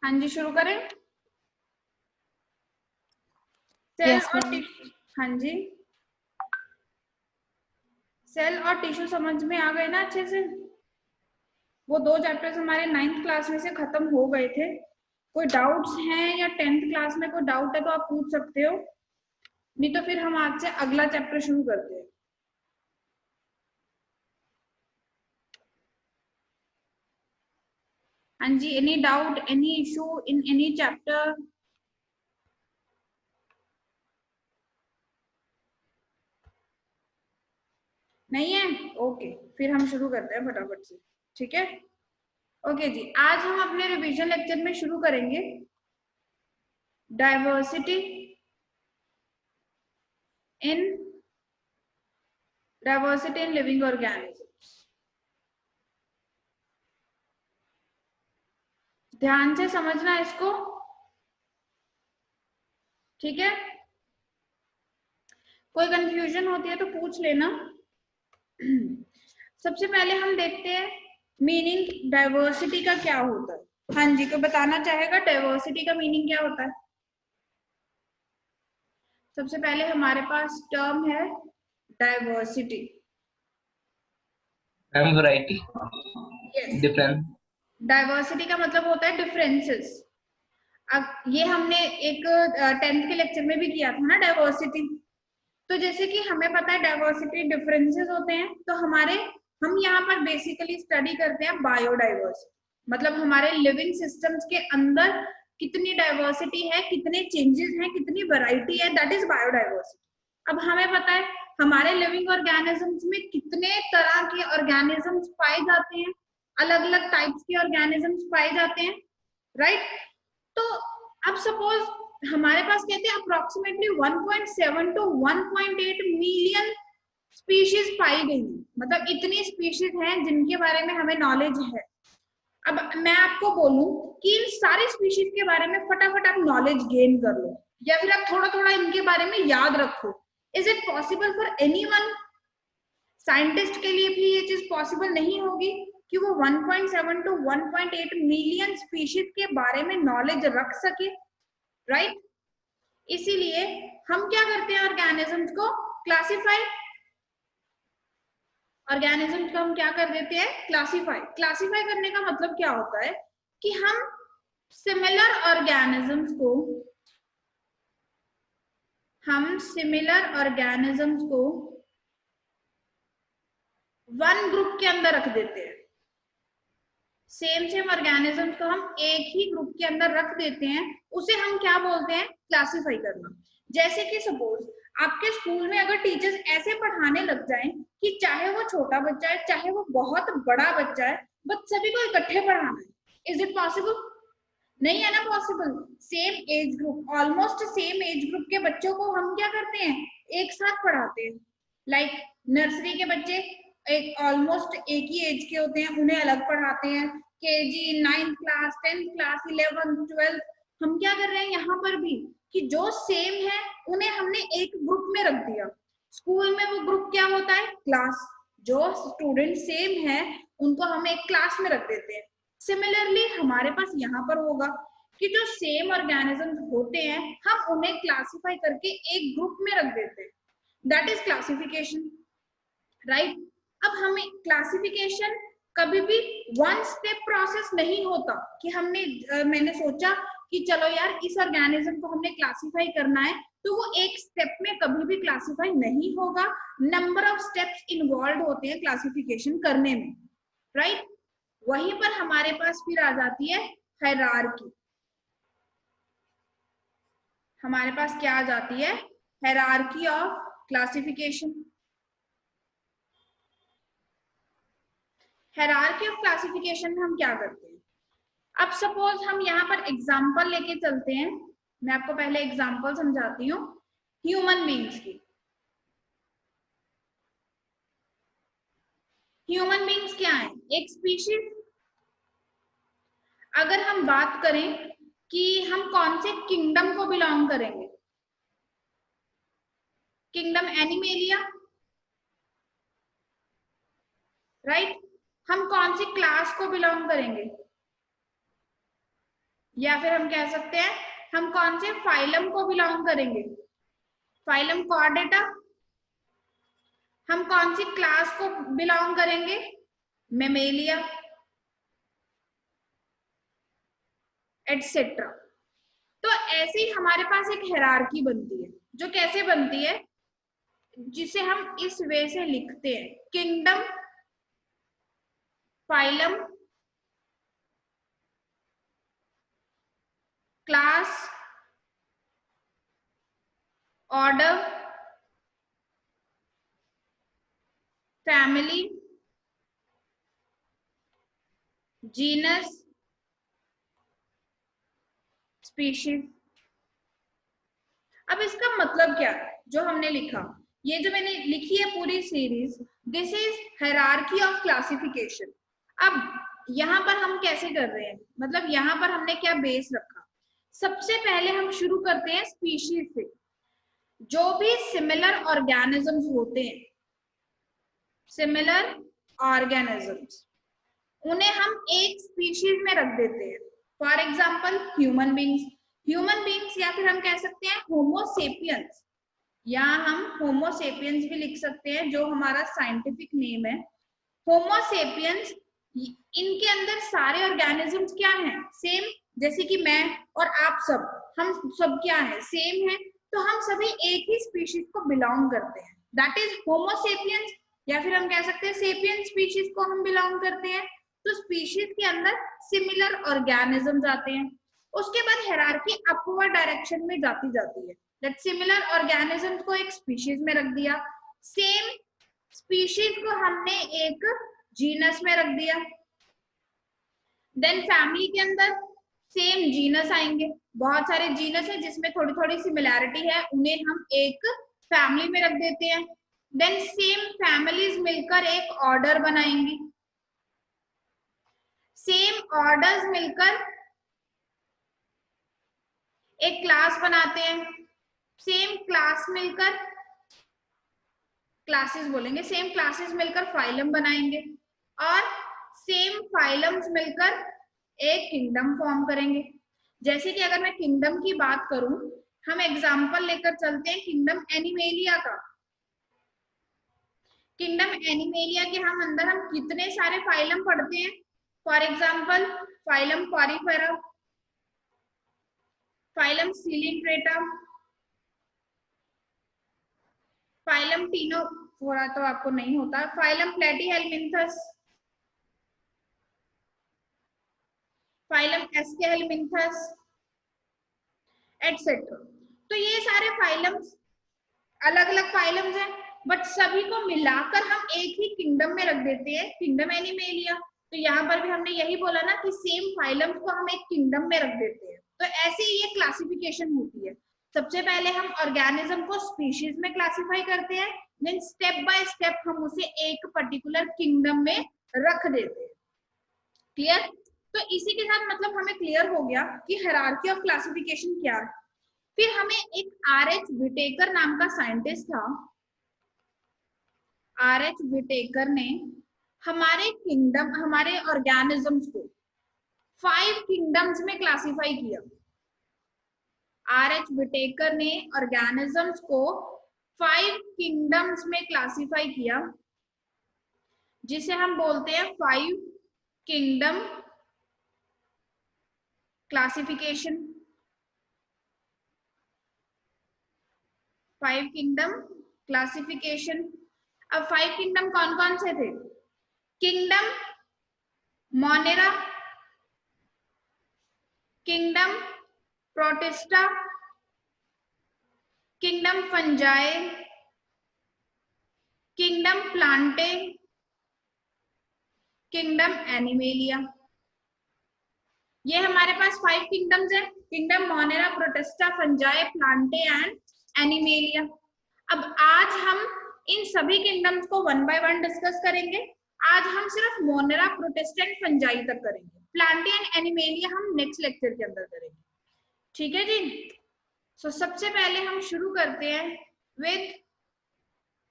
हाँ जी, शुरू करें। सेल यस और मैम। टिश्यू, हाँ जी, सेल और टिश्यू समझ में आ गए ना अच्छे से? वो 2 चैप्टर्स हमारे 9th क्लास में से खत्म हो गए थे। कोई डाउट्स हैं या 10th क्लास में कोई डाउट है तो आप पूछ सकते हो, नहीं तो फिर हम आज से अगला चैप्टर शुरू करते हैं। हाँ जी, any doubt, any issue in any chapter? नहीं है? ओके, फिर हम शुरू करते हैं फटाफट से। ठीक है, ओके जी। आज हम अपने रिवीजन लेक्चर में शुरू करेंगे डाइवर्सिटी इन लिविंग ऑर्गेनिजम्स। ध्यान से समझना इसको, ठीक है? कोई कंफ्यूजन होती है तो पूछ लेना। सबसे पहले हम देखते हैं मीनिंग डाइवर्सिटी का क्या होता है। हाँ जी, कोई बताना चाहेगा डाइवर्सिटी का मीनिंग क्या होता है? सबसे पहले हमारे पास टर्म है diversity. Ma'am variety, yes, difference. Diversity का मतलब होता है डिफरेंसेस। अब ये हमने एक 10th के लेक्चर में भी किया था ना डाइवर्सिटी। तो जैसे कि हमें पता है डाइवर्सिटी डिफरेंसेस होते हैं, तो हम यहाँ पर बेसिकली स्टडी करते हैं बायोडाइवर्सिटी, मतलब हमारे लिविंग सिस्टम्स के अंदर कितनी डाइवर्सिटी है, कितने चेंजेस हैं, कितनी वैरायटी है, दैट इज बायोडाइवर्सिटी। अब हमें पता है हमारे लिविंग ऑर्गेनिजम्स में कितने तरह के ऑर्गेनिजम्स पाए जाते हैं, अलग अलग टाइप्स के ऑर्गेनिजम्स पाए जाते हैं, राइट? तो अब सपोज हमारे पास कहते हैं अप्रोक्सीमेटली 1.7 टू 1.8 मिलियन स्पीशीज पाई गई, मतलब इतनी स्पीशीज हैं जिनके बारे में हमें नॉलेज है। अब मैं आपको बोलूं कि इन सारी स्पीशीज के बारे में फटाफट आप नॉलेज गेन कर लो, या फिर आप थोड़ा थोड़ा इनके बारे में याद रखो। Is it possible for anyone? Scientist के लिए भी ये चीज पॉसिबल नहीं होगी कि वो 1.7 टू 1.8 मिलियन स्पीशीज के बारे में नॉलेज रख सके, राइट? इसीलिए हम क्या करते हैं, ऑर्गेनिजम्स को क्लासिफाई, ऑर्गेनिजम्स को हम क्या कर देते हैं, क्लासिफाई। क्लासिफाई करने का मतलब क्या होता है कि हम सिमिलर ऑर्गेनिजम्स को वन ग्रुप के अंदर रख देते हैं। सेम ऑर्गेनिजम्स को हम एक ही ग्रुप के अंदर रख देते हैं, उसे हम क्या बोलते हैं, क्लासिफाई करना। जैसे कि सपोज आपके स्कूल में अगर टीचर्स ऐसे पढ़ाने लग जाएं कि चाहे वो छोटा बच्चा है चाहे वो बहुत बड़ा बच्चा है, बस सभी को इकट्ठे पढ़ाना है, इज इट पॉसिबल? नहीं है ना possible. Same age group, almost same age group के बच्चों को हम क्या करते हैं, एक साथ पढ़ाते हैं। लाइक नर्सरी के बच्चे एक ऑलमोस्ट एक ही एज के होते हैं, उन्हें अलग पढ़ाते हैं। KG, 9th class, 10th class, 11th, 12th, हम क्या कर रहे हैं यहाँ पर भी कि जो सेम है उन्हें हमने एक ग्रुप में रख दिया। स्कूल में वो ग्रुप क्या होता है, क्लास। जो स्टूडेंट सेम है उनको हम एक क्लास में रख देते हैं। सिमिलरली हमारे पास यहाँ पर होगा कि जो सेम ऑर्गेनिजम्स होते हैं हम उन्हें क्लासिफाई करके एक ग्रुप में रख देते हैं, दैट इज क्लासिफिकेशन, राइट? अब हमें क्लासिफिकेशन कभी भी वन स्टेप प्रोसेस नहीं होता कि मैंने सोचा कि चलो यार इस ऑर्गेनिज्म को हमने क्लासिफाई करना है, तो वो एक स्टेप में कभी भी क्लासिफाई नहीं होगा। नंबर ऑफ स्टेप्स इन्वॉल्व होते हैं क्लासिफिकेशन करने में, राइट? वहीं पर हमारे पास फिर आ जाती है हायरार्की। हमारे पास क्या आ जाती है, hierarchy of classification. Hierarchy of classification में हम क्या करते हैं, अब सपोज हम यहाँ पर एग्जांपल लेके चलते हैं। मैं आपको पहले एग्जांपल समझाती हूँ ह्यूमन बींग्स की। ह्यूमन बींग्स क्या है, एक स्पीशीज। अगर हम बात करें कि हम कौन से किंगडम को बिलोंग करेंगे, किंगडम एनिमेलिया, राइट? हम कौन सी क्लास को बिलोंग करेंगे, या फिर हम कह सकते हैं हम कौन से फाइलम को बिलोंग करेंगे, फाइलम कॉर्डेटा। हम कौन सी क्लास को बिलोंग करेंगे, मेमेलिया, एटसेट्रा। तो ऐसे ही हमारे पास एक हायरार्की बनती है, जो कैसे बनती है, जिसे हम इस वे से लिखते हैं, kingdom, phylum, class, order, family, genus, species. अब इसका मतलब क्या है जो हमने लिखा, ये जो मैंने लिखी है पूरी series, this is hierarchy of classification. अब यहाँ पर हम कैसे कर रहे हैं, मतलब यहाँ पर हमने क्या बेस रखा। सबसे पहले हम शुरू करते हैं स्पीशीज से। जो भी सिमिलर ऑर्गेनिजम्स होते हैं, सिमिलर ऑर्गेनिजम्स, उन्हें हम एक स्पीशीज में रख देते हैं। For example human beings, human beings, या फिर हम कह सकते हैं होमोसेपियंस, या हम होमोसेपियंस भी लिख सकते हैं जो हमारा साइंटिफिक नेम है, होमोसेपियंस। इनके अंदर सारे ऑर्गेनिजम्स क्या हैं, सेम। जैसे कि मैं और आप सब, हम सब क्या है, सेम है। तो हम सभी एक ही स्पीशीज को बिलोंग करते हैं, दैट इज होमोसेपियंस। या फिर हम कह सकते हैं सेपियन स्पीशीज को हम बिलोंग करते हैं। तो स्पीशीज के अंदर सिमिलर ऑर्गेनिजम्स आते हैं। उसके बाद हायरार्की अपवर्ड डायरेक्शन में जाती जाती है, दैट सिमिलर ऑर्गेनिजम्स को एक स्पीशीज में रख दिया, सेम स्पीशीज को हमने एक जीनस में रख दिया। देन फैमिली के अंदर सेम जीनस आएंगे, बहुत सारे जीनस है जिसमें थोड़ी थोड़ी सिमिलैरिटी है, उन्हें हम एक फैमिली में रख देते हैं। देन सेम फैमिलीज मिलकर एक ऑर्डर बनाएंगी, सेम ऑर्डर्स मिलकर एक क्लास बनाते हैं, सेम क्लास मिलकर, क्लासेस बोलेंगे, सेम क्लासेस मिलकर फाइलम बनाएंगे, और सेम फाइलम्स मिलकर एक किंगडम फॉर्म करेंगे। जैसे कि अगर मैं किंगडम की बात करूं, हम एग्जांपल लेकर चलते हैं किंगडम एनिमेलिया का। किंगडम एनिमेलिया के हम अंदर हम कितने सारे फाइलम पढ़ते हैं। For example phylum porifera, phylum coelenterata, phylum ctenophora तो आपको नहीं होता, phylum platyhelminthes, phylum aschelminthes, etcetera. तो ये सारे फाइलम्स अलग अलग फाइलम्स हैं, बट सभी को मिलाकर हम एक ही किंगडम में रख देते हैं, किंगडम एनिमेलिया। तो यहाँ पर भी हमने यही बोला ना कि सेम फाइलम्स को हम एक किंगडम में रख देते हैं। तो ऐसे ही ये क्लासिफिकेशन होती है। सबसे पहले हम ऑर्गेनिज्म को स्पीशीज में क्लासिफाई करते हैं, देन स्टेप बाय स्टेप हम उसे एक पर्टिकुलर किंगडम में रख देते हैं। क्लियर? तो इसी के साथ मतलब हमें क्लियर हो गया कि हायरार्की ऑफ क्लासिफिकेशन क्या है। फिर हमें एक आर.एच. विटेकर नाम का साइंटिस्ट था, आर.एच. विटेकर ने हमारे किंगडम, हमारे ऑर्गेनिजम्स को 5 किंगडम्स में क्लासिफाई किया। आर.एच. विटेकर ने ऑर्गेनिजम्स को 5 किंगडम्स में क्लासिफाई किया, जिसे हम बोलते हैं 5 किंगडम क्लासिफिकेशन। 5 kingdom classification. अब 5 किंगडम कौन कौन से थे? Kingdom Monera, kingdom protista, kingdom fungi, kingdom Plantae, kingdom animalia. ये हमारे पास 5 किंगडम्स हैं, kingdom Monera, protista, fungi, Plantae and animalia. अब आज हम इन सभी किंगडम्स को वन बाय वन डिस्कस करेंगे। आज हम सिर्फ मोनेरा, प्रोटिस्टा एंड फंजाई तक करेंगे, प्लांटे एंड एनिमेलिया हम नेक्स्ट लेक्चर के अंदर करेंगे। ठीक है जी? सो सबसे पहले हम शुरू करते हैं विद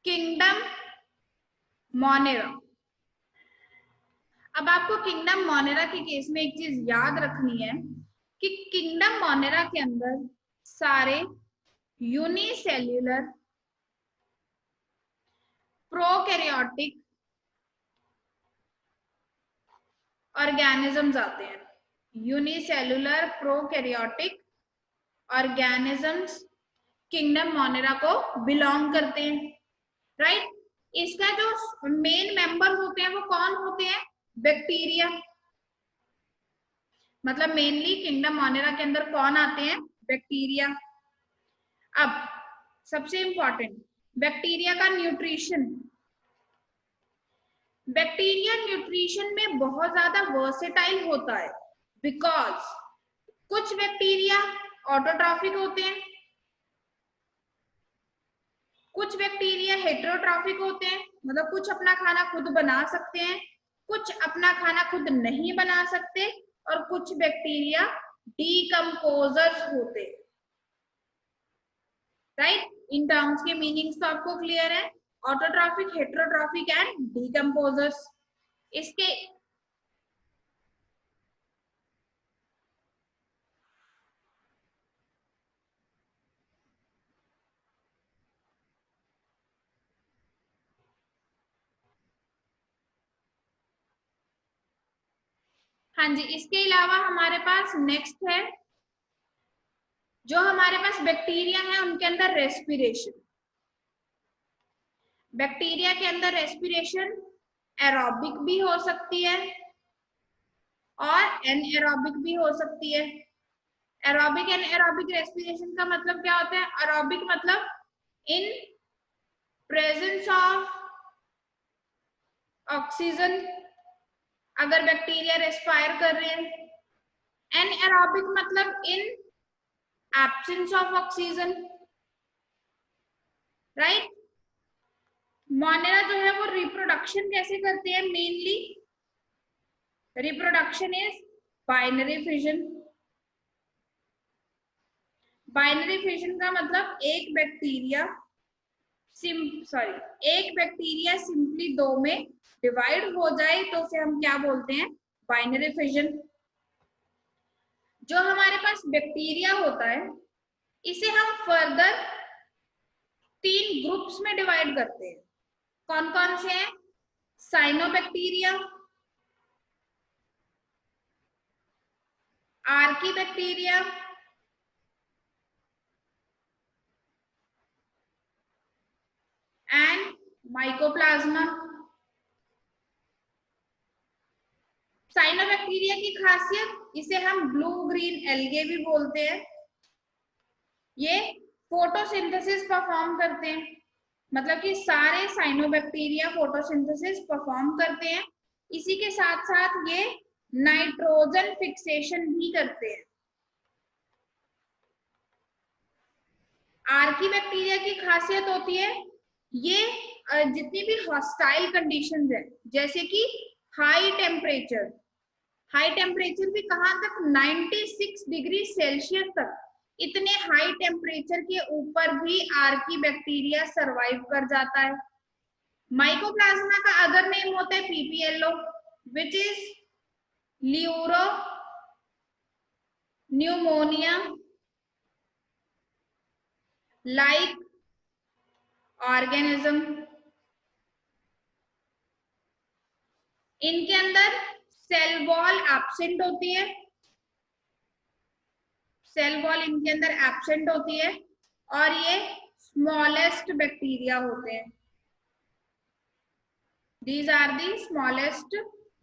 किंगडम मोनेरा। अब आपको किंगडम मोनेरा के केस में एक चीज याद रखनी है कि किंगडम मोनेरा के अंदर सारे यूनिसेल्युलर प्रोकैरियोटिक ऑर्गेनिजम्स आते हैं। Unicellular prokaryotic organisms kingdom Monera को बिलोंग करते हैं, राइट। इसका जो मेन मेंबर्स होते हैं वो कौन होते हैं? बैक्टीरिया। मतलब मेनली किंगडम मोनेरा के अंदर कौन आते हैं? बैक्टीरिया। अब सबसे इंपॉर्टेंट, बैक्टीरिया का न्यूट्रिशन। बैक्टीरिया न्यूट्रिशन में बहुत ज्यादा वर्सेटाइल होता है, बिकॉज कुछ बैक्टीरिया ऑटोट्रॉफिक होते हैं, कुछ बैक्टीरिया हेटेरोट्रॉफिक होते हैं, मतलब कुछ अपना खाना खुद बना सकते हैं, कुछ अपना खाना खुद नहीं बना सकते, और कुछ बैक्टीरिया डीकम्पोजर्स होते हैं, राइट। इन टर्म्स के मीनिंग्स तो आपको क्लियर है, ऑटोट्रॉफिक, हेटेरोट्रॉफिक एंड डीकम्पोजर्स। इसके हाँ जी, इसके अलावा हमारे पास नेक्स्ट है, जो हमारे पास बैक्टीरिया है उनके अंदर रेस्पिरेशन। बैक्टीरिया के अंदर रेस्पिरेशन एरोबिक भी हो सकती है और एनएरोबिक भी हो सकती है। एरोबिक एंड एरोबिक रेस्पिरेशन का मतलब क्या होता है? एरोबिक मतलब इन प्रेजेंस ऑफ ऑक्सीजन, अगर बैक्टीरिया रेस्पायर कर रहे हैं। एनएरोबिक मतलब in absence of oxygen, right. Monera जो है वो रिप्रोडक्शन कैसे करते हैं? Mainly reproduction is binary fission. Binary fission का मतलब एक बैक्टीरिया सिंपली दो में डिवाइड हो जाए तो उसे हम क्या बोलते हैं? Binary fission. जो हमारे पास बैक्टीरिया होता है इसे हम फर्दर 3 ग्रुप्स में डिवाइड करते हैं। कौन कौन से हैं? Cyanobacteria, archaebacteria, and mycoplasma. Cyanobacteria की खासियत, इसे हम ब्लू ग्रीन एल्गे भी बोलते हैं। ये फोटोसिंथेसिस परफॉर्म करते हैं, मतलब कि सारे साइनोबैक्टीरिया फोटोसिंथेसिस परफॉर्म करते हैं। इसी के साथ साथ ये नाइट्रोजन फिक्सेशन भी करते हैं। आर्कीबैक्टीरिया की खासियत होती है ये जितनी भी हॉस्टाइल कंडीशंस है, जैसे कि हाई टेम्परेचर भी कहां तक? 96 डिग्री सेल्सियस तक। इतने हाई टेम्परेचर के ऊपर भी आर्कीबैक्टीरिया सरवाइव कर जाता है। माइकोप्लाज्मा का अदर नेम होता है PPLO, which is pleuro pneumonia like organism. इनके अंदर सेल वॉल एब्सेंट होती है, सेल वॉल इनके अंदर एब्सेंट होती है, और ये स्मॉलेस्ट बैक्टीरिया होते हैं। These are the smallest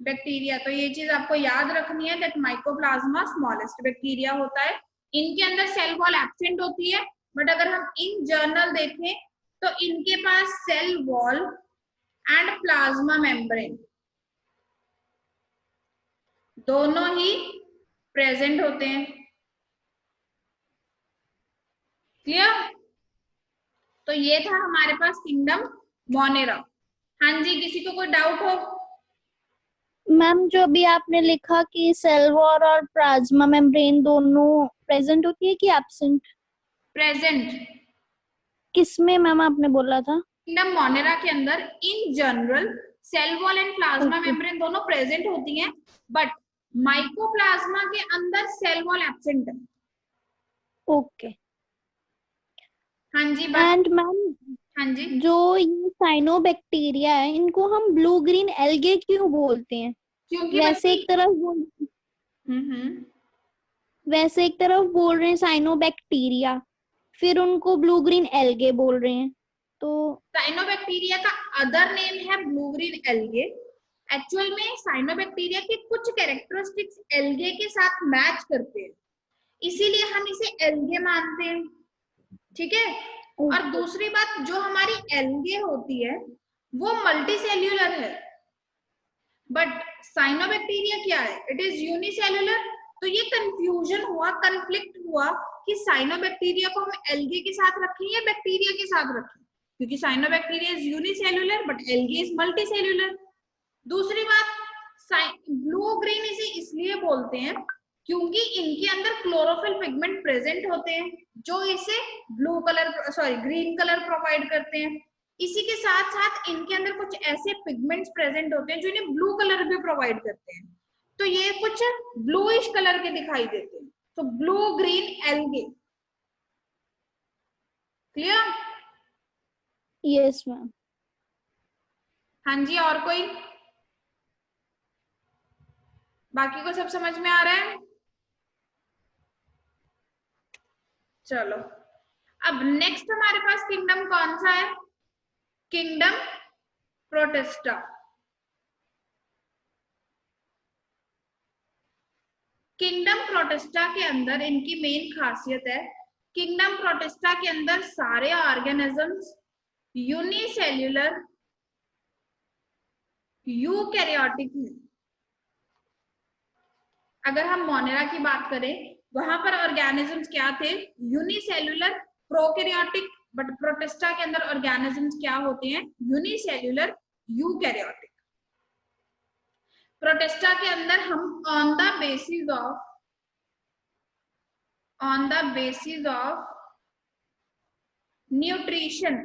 bacteria. तो ये चीज आपको याद रखनी है दैट माइकोप्लाज्मा स्मॉलेस्ट बैक्टीरिया होता है। इनके अंदर सेल वॉल एब्सेंट होती है, बट अगर हम इन जर्नल देखें तो इनके पास cell wall and plasma membrane दोनों ही प्रेजेंट होते हैं। क्लियर? तो ये था हमारे पास किंगडम मोनेरा। हाँ जी, किसी को कोई डाउट हो? मैम जो भी आपने लिखा कि सेल वॉल और प्लाज्मा मेम्ब्रेन दोनों प्रेजेंट होती है कि एब्सेंट? प्रेजेंट। किसमें मैम आपने बोला था? किंगडम मोनेरा के अंदर in general cell wall and plasma Okay. Membrane दोनों प्रेजेंट होती हैं, बट माइकोप्लाज्मा के अंदर सेल वॉल एब्सेंट है। ओके। हाँ जी बाकी एंड मैम, हाँ जी जो ये साइनोबैक्टीरिया है, इनको हम ब्लू ग्रीन एल्गे क्यों बोलते हैं? क्योंकि वैसे बच्चे एक तरफ बोल हम्म वैसे एक तरफ बोल रहे हैं साइनोबैक्टीरिया, फिर उनको ब्लू ग्रीन एल्गे बोल रहे हैं, तो साइनोबैक्टीरिया का अदर नेम है ब्लू ग्रीन एल्गे। एक्चुअल में साइनोबैक्टीरिया के कुछ कैरेक्टरिस्टिक्स एल्गे के साथ मैच करते हैं, इसीलिए हम इसे एल्गे मानते हैं, ठीक है। और दूसरी बात, जो हमारी एल्गे होती है वो मल्टी सेल्यूलर है, बट साइनोबैक्टीरिया क्या है, इट इज यूनिसेल्युलर। तो ये कंफ्यूजन हुआ, कंफ्लिक्ट हुआ कि साइनोबैक्टीरिया को हम एल्गे के साथ रखें या बैक्टीरिया के साथ रखें, क्योंकि cyanobacteria is unicellular but algae is multi cellular. दूसरी बात, ब्लू ग्रीन इसे इसलिए बोलते हैं क्योंकि इनके अंदर क्लोरोफिल पिगमेंट प्रेजेंट होते हैं जो इसे blue colour green colour provide करते हैं। इसी के साथ साथ इनके अंदर कुछ ऐसे पिगमेंट्स प्रेजेंट होते हैं जो इन्हें ब्लू कलर भी प्रोवाइड करते हैं, तो ये कुछ ब्लूइश कलर के दिखाई देते हैं। तो blue green algae, clear? Yes ma'am. हाँ जी, और कोई? बाकी को सब समझ में आ रहा है? चलो, अब नेक्स्ट हमारे पास किंगडम कौन सा है? Kingdom protista. किंगडम प्रोटिस्टा के अंदर इनकी मेन खासियत है, किंगडम प्रोटिस्टा के अंदर सारे ऑर्गेनिजम्स यूनिसेल्युलर यूकैरियोटिक है। अगर हम मोनेरा की बात करें, वहां पर ऑर्गेनिजम्स क्या थे? यूनिसेल्युलर प्रोकैरियोटिक, बट प्रोटिस्टा के अंदर ऑर्गेनिजम्स क्या होते हैं? Unicellular eukaryotic. प्रोटिस्टा के अंदर हम on the basis of nutrition,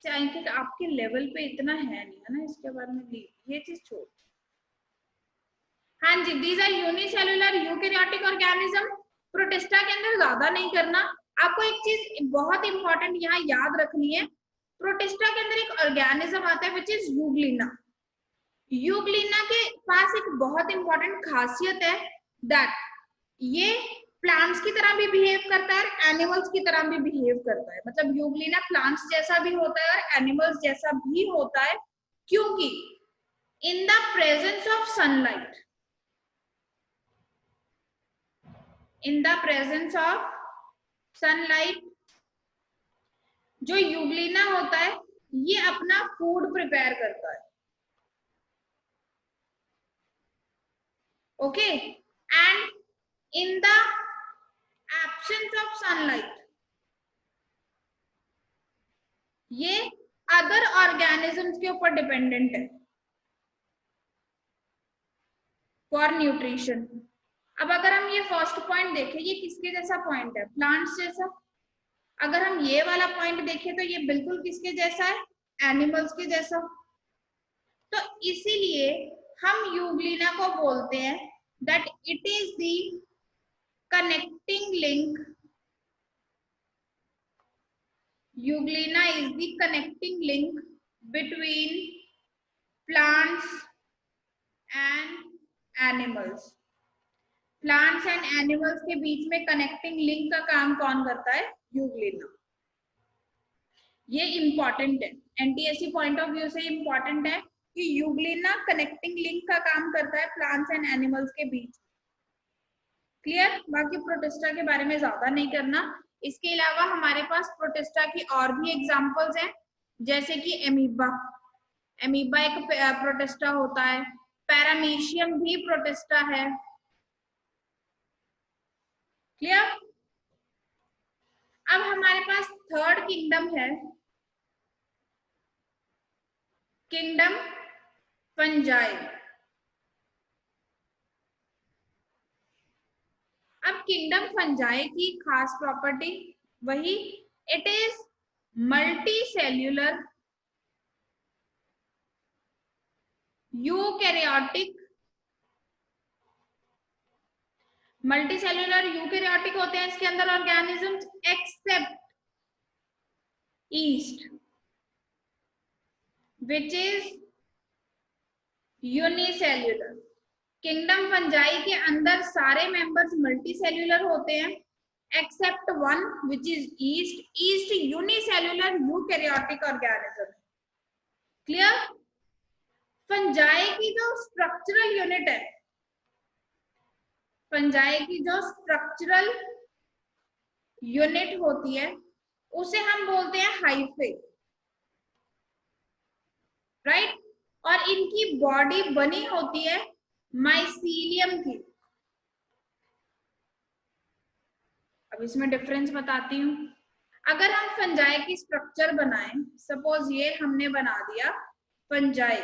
चाहे आपके लेवल पे इतना है नहीं है ना इसके बारे में, ये चीज छोड़। हाँ जी, these are unicellular eukaryotic organism. Protista के अंदर ज्यादा नहीं करना। आपको एक चीज बहुत इंपॉर्टेंट यहाँ याद रखनी है, प्रोटिस्टा के अंदर एक ऑर्गेनिज्म आता है विच इज यूग्लिना। यूग्लिना के पास एक बहुत इंपॉर्टेंट खासियत है दैट ये प्लांट्स की तरह भी बिहेव करता है और एनिमल्स की तरह भी बिहेव करता है। मतलब यूग्लिना प्लांट्स जैसा भी होता है और एनिमल्स जैसा भी होता है, क्योंकि in the presence of sunlight, in the presence of sunlight, जो यूग्लिना होता है ये अपना फूड प्रिपेयर करता है। Okay, and in the absence of sunlight ये अदर ऑर्गेनिजम्स के ऊपर डिपेंडेंट है फॉर न्यूट्रिशन। अब अगर हम ये फर्स्ट पॉइंट देखें, ये किसके जैसा पॉइंट है? प्लांट्स जैसा। अगर हम ये वाला पॉइंट देखें तो ये बिल्कुल किसके जैसा है? एनिमल्स के जैसा। तो इसीलिए हम यूग्लिना को बोलते हैं that it is the connecting link, Euglena is the connecting link between plants and animals. Plants and animals के बीच में कनेक्टिंग लिंक का काम कौन करता है? यूग्लिना। ये इंपॉर्टेंट है, एनटीएससी पॉइंट ऑफ व्यू से इंपॉर्टेंट है कि यूग्लिना कनेक्टिंग लिंक का काम करता है प्लांट्स एंड एनिमल्स के बीच। क्लियर? बाकी प्रोटिस्टा के बारे में ज्यादा नहीं करना। इसके अलावा हमारे पास प्रोटिस्टा की और भी एग्जांपल्स हैं, जैसे कि एमीबा। एमीबा एक प्रोटिस्टा होता है, पैरामीशियम भी प्रोटिस्टा है। क्लियर? अब हमारे पास थर्ड किंगडम है, किंगडम फंजाई। अब किंगडम फंजाई की खास प्रॉपर्टी वही, it is multi cellular eukaryotic, multicellular eukaryotic होते हैं इसके अंदर organisms except yeast which is unicellular. Kingdom fungi के अंदर सारे मेंबर्स मल्टीसेल्यूलर होते हैं except one which is yeast. Yeast unicellular eukaryotic organism. Clear? Fungi की जो स्ट्रक्चरल यूनिट है, फंजाई की जो स्ट्रक्चरल यूनिट होती है उसे हम बोलते हैं हाइफे, राइट? और इनकी बॉडी बनी होती है माइसीलियम की। अब इसमें डिफरेंस बताती हूँ। अगर हम फंजाई की स्ट्रक्चर बनाएं, सपोज ये हमने बना दिया फंजाई,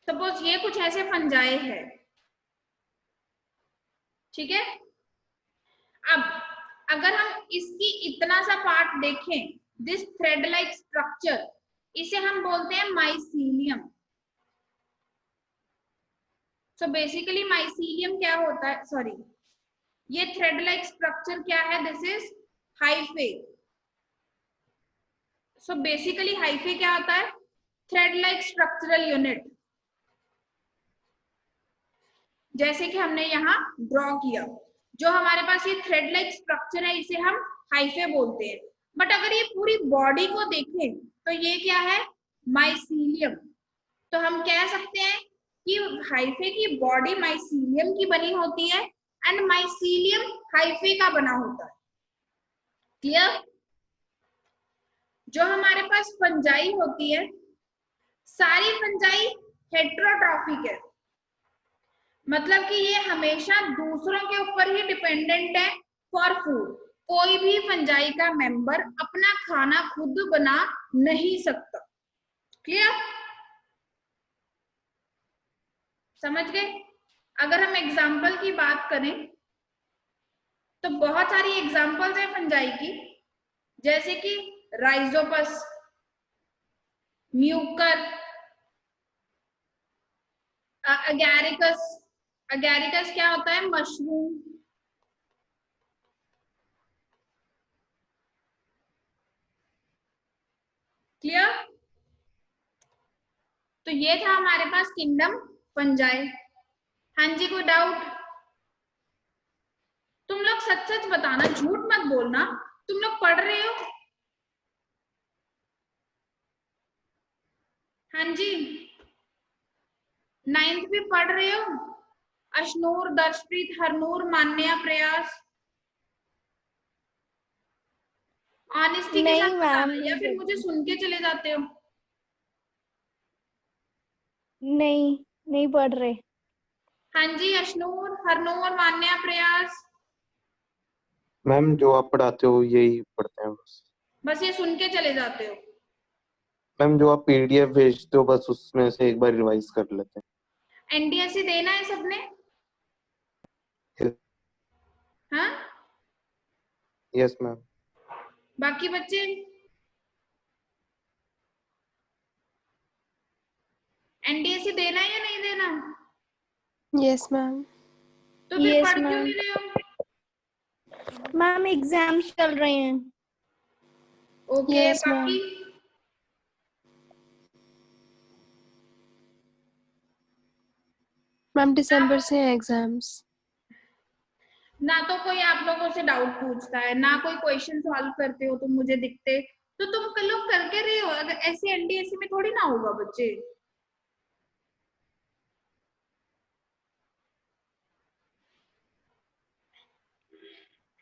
सपोज ये कुछ ऐसे फंजाई है, ठीक है? अब अगर हम इसकी इतना सा पार्ट देखें, दिस थ्रेड लाइक स्ट्रक्चर, इसे हम बोलते हैं माइसीलियम। सो बेसिकली माइसीलियम क्या होता है, सॉरी, ये थ्रेड लाइक स्ट्रक्चर क्या है, this is hyphae. So basically hyphae क्या होता है? थ्रेड लाइक स्ट्रक्चरल यूनिट, जैसे कि हमने यहाँ ड्रॉ किया। जो हमारे पास ये थ्रेड लाइक स्ट्रक्चर है इसे हम हाइफे बोलते हैं। बट अगर ये पूरी बॉडी को देखें तो ये क्या है? माइसीलियम। तो हम कह सकते हैं कि हाइफे की बॉडी माइसीलियम की बनी होती है एंड माइसीलियम हाइफे का बना होता है। क्लियर? जो हमारे पास फंजाई होती है, सारी फंजाई हेट्रोट्रॉफिक है, मतलब कि ये हमेशा दूसरों के ऊपर ही डिपेंडेंट है फॉर फूड। कोई भी फंजाई का मेंबर अपना खाना खुद बना नहीं सकता। क्लियर? समझ गए? अगर हम एग्जाम्पल की बात करें तो बहुत सारी एग्जाम्पल्स है फंजाई की, जैसे कि राइजोपस, म्यूकर, अगैरिकस। अगैरिकस क्या होता है? मशरूम। क्लियर? तो ये था हमारे पास किंगडम फंजाई। हाँ जी, कोई डाउट? तुम लोग सच सच बताना, झूठ मत बोलना। तुम लोग पढ़ रहे हो? हाँ जी, 9th भी पढ़ रहे हो? अशनूर, दर्शप्रीत, हरनूर, मान्या, प्रयास, ऑनेस्टी के नहीं साथ मैम, बताना या फिर मुझे सुन के चले जाते हो? नहीं नहीं पढ़ रहे। हाँ जी, अशनूर, हरनूर, मान्या, प्रयास। मैम जो आप पढ़ाते हो यही पढ़ते हैं बस। बस ये सुन के चले जाते हो? मैम जो आप पीडीएफ भेजते हो बस उसमें से एक बार रिवाइज कर लेते हैं। एनडीएससी देना है सबने? हाँ? Yes ma'am. बाकी बच्चे एनडीएससी देना है या नहीं देना? Yes ma'am. तो फिर Yes, पढ़ क्यों ma'am. नहीं रहे हो? मैम एग्जाम्स चल रहे हैं। Okay, Yes, ma'am. बाकी मैम दिसंबर से हैं एग्जाम्स। ना तो कोई आप लोगों से डाउट पूछता है, ना कोई क्वेश्चन सॉल्व करते हो तुम मुझे दिखते। तो तुम लोग करके रहे हो, अगर ऐसे एनडीएससी में थोड़ी ना होगा बच्चे।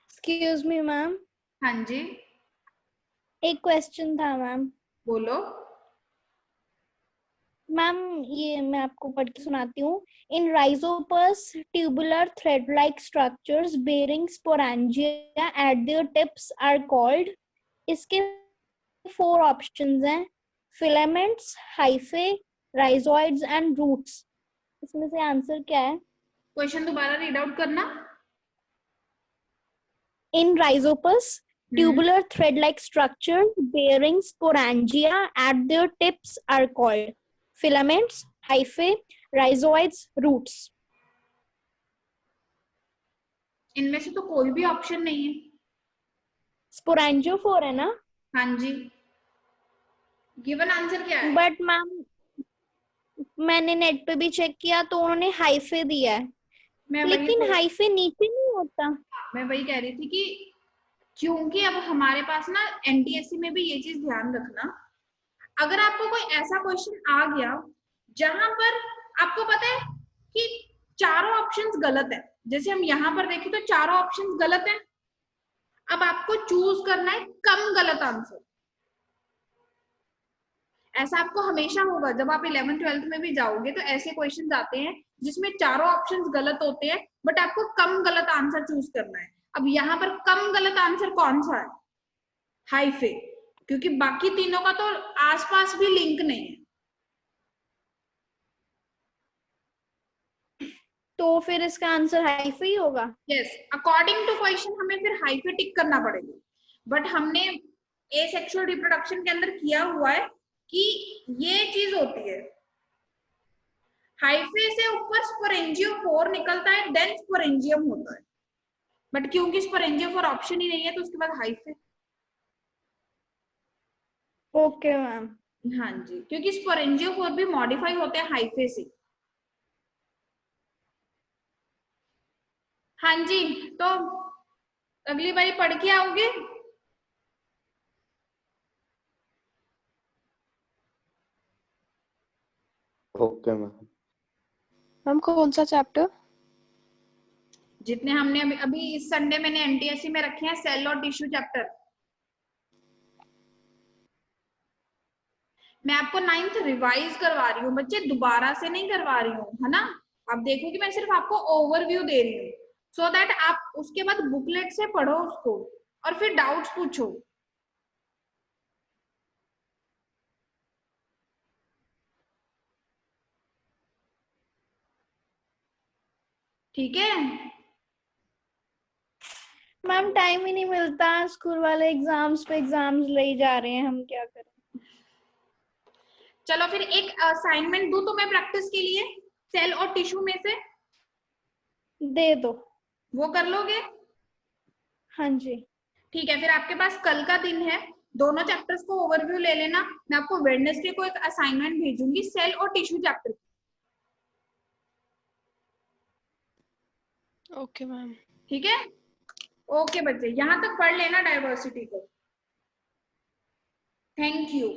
एक्सक्यूज मी मैम, हाँ जी, एक क्वेश्चन था मैम। बोलो। मैम ये मैं आपको पढ़ के सुनाती हूँ। In rhizopus tubular thread like structures bearing sporangia at their tips are called. इसके 4 ऑप्शंस हैं, filaments, hyphae, rhizoids and roots. इसमें से आंसर क्या है? क्वेश्चन दोबारा रीड आउट करना। In rhizopus, tubular thread-like structure bearing sporangia at their tips are called filaments, hyphae, rhizoids, roots. इनमें से तो कोई भी ऑप्शन नहीं है। Sporangiophore है ना? हाँ जी, गिवन आंसर क्या है? बट मैम मैंने नेट पे भी चेक किया तो उन्होंने हाइफे दिया है, मैं वही लेकिन तो, हाइफे नीचे नहीं होता। मैं वही कह रही थी कि क्योंकि अब हमारे पास ना एनटीएससी में भी ये चीज ध्यान रखना, अगर आपको कोई ऐसा क्वेश्चन आ गया जहां पर आपको पता है कि चारों ऑप्शंस गलत है, जैसे हम यहाँ पर देखें तो चारों ऑप्शंस गलत हैं, अब आपको चूज करना है कम गलत आंसर। ऐसा आपको हमेशा होगा, जब आप 11th 12th में भी जाओगे तो ऐसे क्वेश्चंस आते हैं जिसमें चारों ऑप्शंस गलत होते हैं, बट आपको कम गलत आंसर चूज करना है। अब यहाँ पर कम गलत आंसर कौन सा है? हाइफे, क्योंकि बाकी तीनों का तो आसपास भी लिंक नहीं है। तो फिर इसका आंसर हाइफे ही होगा। यस, अकॉर्डिंग टू क्वेश्चन हमें फिर हाइफे टिक करना पड़ेगा, बट हमने एसेक्सुअल रिप्रोडक्शन के अंदर किया हुआ है कि ये चीज होती है, हाइफे से ऊपर स्पोरेंजियोफोर निकलता है, देन स्पोरेंजियम होता है, बट क्योंकि स्पोरेंजियोफोर ऑप्शन ही नहीं है तो उसके बाद हाइफे। Okay ma'am. हाँ जी, क्योंकि स्पोरेंजियोफोर भी मॉडिफाई होते हैं हाइफे से। हाँ जी, तो अगली बारी पढ़ के आओगे? Okay ma'am. मैम कौन सा चैप्टर? जितने हमने अभी अभी इस संडे मैंने एनटीएससी में रखे हैं, सेल और टिश्यू चैप्टर। मैं आपको 9th रिवाइज करवा रही हूँ बच्चे, दोबारा से नहीं करवा रही हूँ, है ना? आप देखो कि मैं सिर्फ आपको ओवरव्यू दे रही हूँ, सो दैट आप उसके बाद बुकलेट से पढ़ो उसको और फिर डाउट्स पूछो। ठीक है? मैम टाइम ही नहीं मिलता, स्कूल वाले एग्जाम्स पे एग्जाम्स ले जा रहे हैं, हम क्या करें। चलो फिर एक असाइनमेंट दूं तो मैं प्रैक्टिस के लिए, सेल और टिश्यू में से दे दो। वो कर लोगे? हाँ जी। ठीक है, फिर आपके पास कल का दिन है, दोनों चैप्टर्स को ओवरव्यू ले लेना। मैं आपको वेडनेसडे को एक असाइनमेंट भेजूंगी सेल और टिश्यू चैप्टर। Okay ma'am. ठीक है? ओके बच्चे, यहां तक पढ़ लेना डाइवर्सिटी को। Thank you.